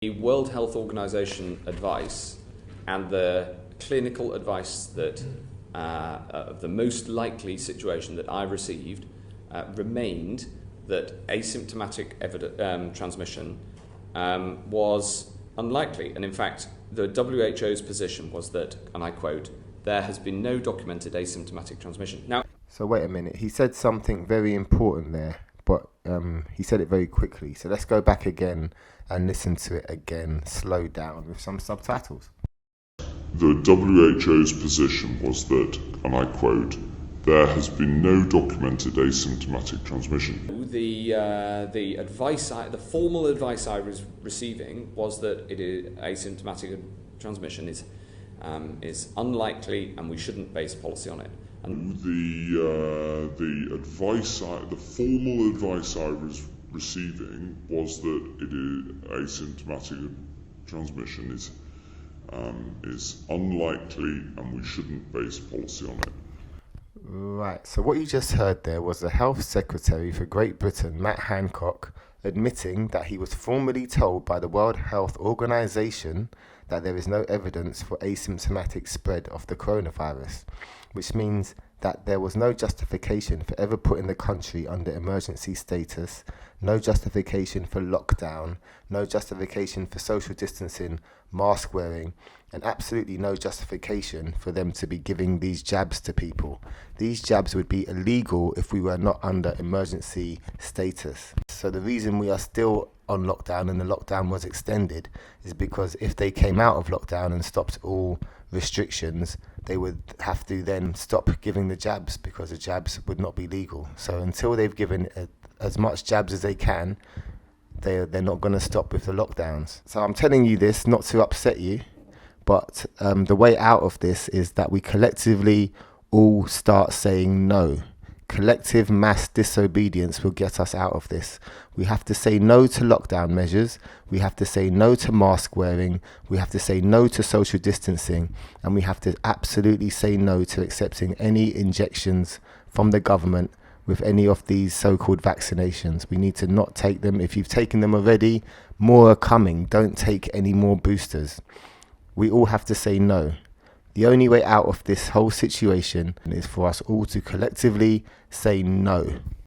The World Health Organization advice and the clinical advice that the most likely situation that I received remained that asymptomatic transmission was unlikely. And in fact, the WHO's position was that, and I quote, "There has been no documented asymptomatic transmission." Now, so wait a minute, he said something very important there, but he said it very quickly. So let's go back again and listen to it again, slow down with some subtitles. The WHO's position was that, and I quote, "There has been no documented asymptomatic transmission." The advice, the formal advice I was receiving was that asymptomatic transmission is unlikely, and we shouldn't base policy on it. And the formal advice I was receiving was that asymptomatic transmission is unlikely, and we shouldn't base policy on it. Right, so what you just heard there was the Health Secretary for Great Britain, Matt Hancock, admitting that he was formally told by the World Health Organization that there is no evidence for asymptomatic spread of the coronavirus, which means that there was no justification for ever putting the country under emergency status, no justification for lockdown, no justification for social distancing, mask wearing, and absolutely no justification for them to be giving these jabs to people. These jabs would be illegal if we were not under emergency status. So the reason we are still on lockdown and the lockdown was extended is because if they came out of lockdown and stopped all restrictions, they would have to then stop giving the jabs because the jabs would not be legal. So until they've given as much jabs as they can, they're not going to stop with the lockdowns. So I'm telling you this not to upset you, but the way out of this is that we collectively all start saying no. Collective mass disobedience will get us out of this. We have to say no to lockdown measures. We have to say no to mask wearing. We have to say no to social distancing. And we have to absolutely say no to accepting any injections from the government with any of these so-called vaccinations. We need to not take them. If you've taken them already, more are coming. Don't take any more boosters. We all have to say no. The only way out of this whole situation is for us all to collectively say no.